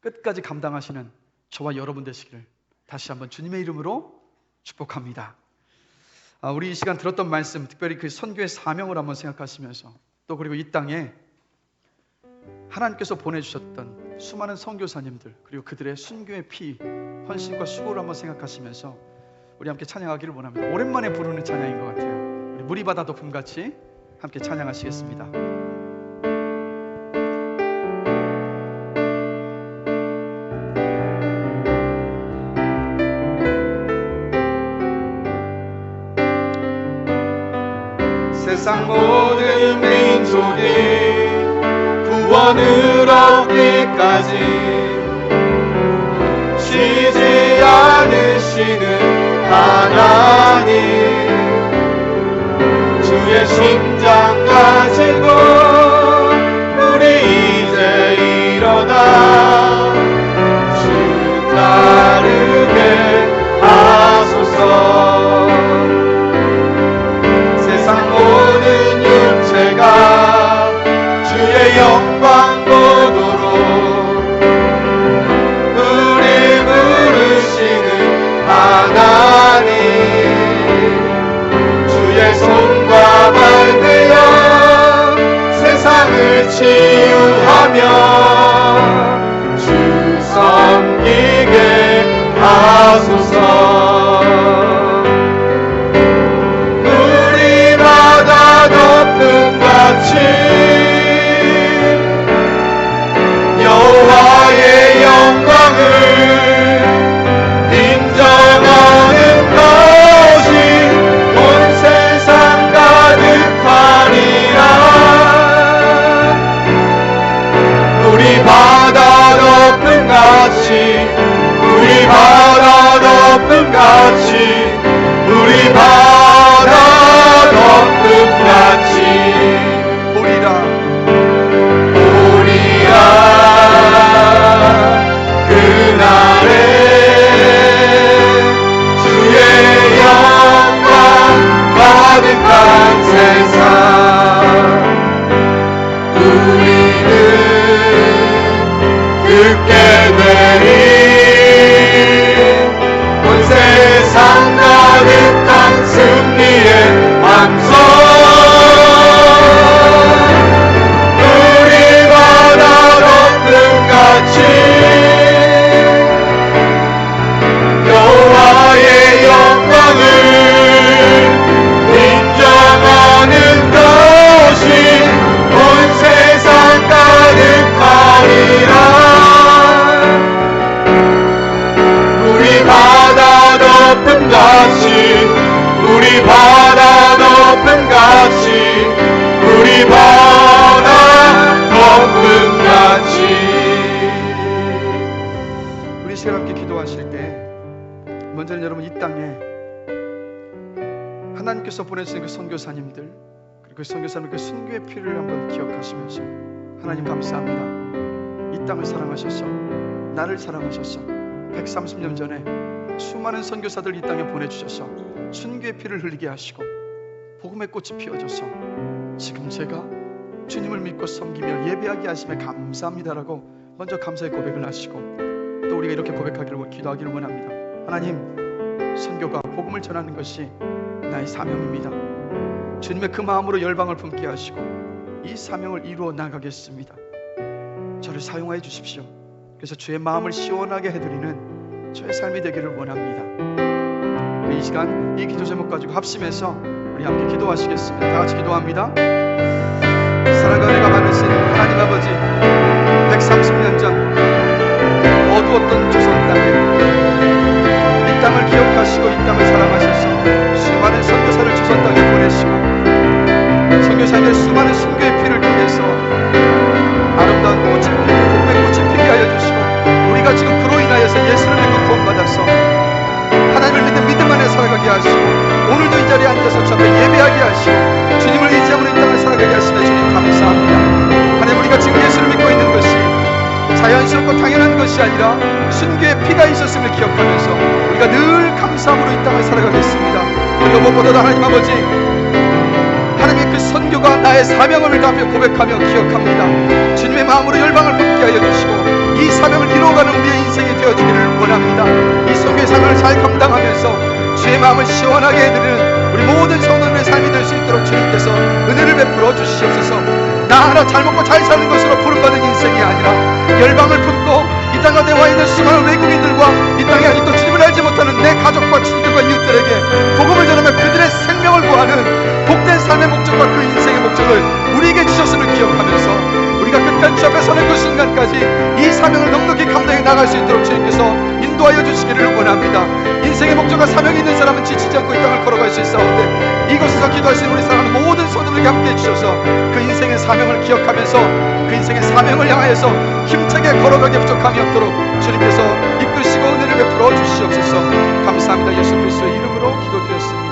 끝까지 감당하시는 저와 여러분 되시기를 다시 한번 주님의 이름으로 축복합니다. 우리 이 시간 들었던 말씀, 특별히 그 선교의 사명을 한번 생각하시면서 또 그리고 이 땅에 하나님께서 보내주셨던 수많은 선교사님들 그리고 그들의 순교의 피, 헌신과 수고를 한번 생각하시면서 우리 함께 찬양하기를 원합니다. 오랜만에 부르는 찬양인 것 같아요. 우리 물이 바다 덮음같이 함께 찬양하시겠습니다. 세상 모든 민족이 구원을 얻기까지 쉬지 않으시는 하나님, 주의 심장 가지고 우리 이제 일어나 주 따르게 하소서. 세상 모든 육체가 주의 영광 보도록 우리 부르시는 하나님, 주의 손과 발 되어 세상을 치유하며 주 섬기게 하소서. 물이 바다 덮음같이 여호와의 영광을 인정하는 것이 온 세상 가득하리라. 우리 바다 덮음같이, 우리 바다 덮음같이, 우리 바다 덮음같이 보리라 그날에 주의 영광 가득한 세상 우리는 듣게 되리. 온 세상 가득한 승리의 함성, 우리 바다 덮음같이 여호와의 영광을 인정하는 것이 온 세상 가득하리라. 우리 바다 덮음같이, 우리 바다 덮음같이, 우리 바다 덮음같이. 우리 세 함께 기도하실 때 먼저는 여러분 이 땅에 하나님께서 보내주신 그 선교사님들 그리고 그 선교사님의 그 순교의 피를 한번 기억하시면서 하나님 감사합니다. 이 땅을 사랑하셔서 나를 사랑하셔서 130년 전에 수많은 선교사들 이 땅에 보내주셔서 순교의 피를 흘리게 하시고 복음의 꽃이 피어져서 지금 제가 주님을 믿고 섬기며 예배하게 하심에 감사합니다라고 먼저 감사의 고백을 하시고 또 우리가 이렇게 고백하기를 기도하기를 원합니다. 하나님, 선교가 복음을 전하는 것이 나의 사명입니다. 주님의 그 마음으로 열방을 품게 하시고 이 사명을 이루어 나가겠습니다. 저를 사용하여 주십시오. 그래서 주의 마음을 시원하게 해드리는 저의 삶이 되기를 원합니다. 우리 이 시간 이 기도 제목 가지고 합심해서 우리 함께 기도하시겠습니다. 다 같이 기도합니다. 사랑과 은혜가 많으신 하나님 아버지, 130년 전 어두웠던 조선 땅에 이 땅을 기억하시고 이 땅을 사랑하셔서 수많은 선교사를 조선 땅에 보내시고 선교사님의 수많은 순교의 피를 통해서 감사함으로 이 땅을 살아가겠습니다. 그리고 무엇보다도 하나님 아버지, 하나님의 그 선교가 나의 사명을 앞에 고백하며 기억합니다. 주님의 마음으로 열방을 붙게 하여 주시고 이 사명을 이루어가는 우리의 인생이 되어주기를 원합니다. 이 선교의 사명을 잘 감당하면서 주의 마음을 시원하게 해드리는 우리 모든 성도들의 삶이 될 수 있도록 주님께서 은혜를 베풀어 주시옵소서. 나 하나 잘 먹고 잘 사는 것으로 부름받은 인생이 아니라 열방을 품고 이 땅 가운데 와 있는 수많은 외국인들과 이 땅에 아직도 주님을 알지 못하는 내 가족과 친구들과 이웃들에게 복음을 전하며 그들의 생명을 구하는 복된 삶의 목적과 그 인생의 목적을 우리에게 주셨음을 기억하면서 우리가 끝까지 주 앞에 서는 그 순간까지 이 사명을 넉넉히 감당해 나갈 수 있도록 주님께서 인도하여 주시기를 원합니다. 인생의 목적과 사명이 있는 사람은 지치지 않고 이 땅을 걸어갈 수 있사오되 이곳에서 기도하시는 우리 사랑하는 모든 성도들에게 함께 해주셔서 그 인생의 사명을 기억하면서 그 인생의 사명을 향하여서 힘차게 걸어가게 부족함이 없도록 주님께서 이끄시고 은혜를 베풀어 주시옵소서. 감사합니다. 예수 그리스도의 이름으로 기도드렸습니다.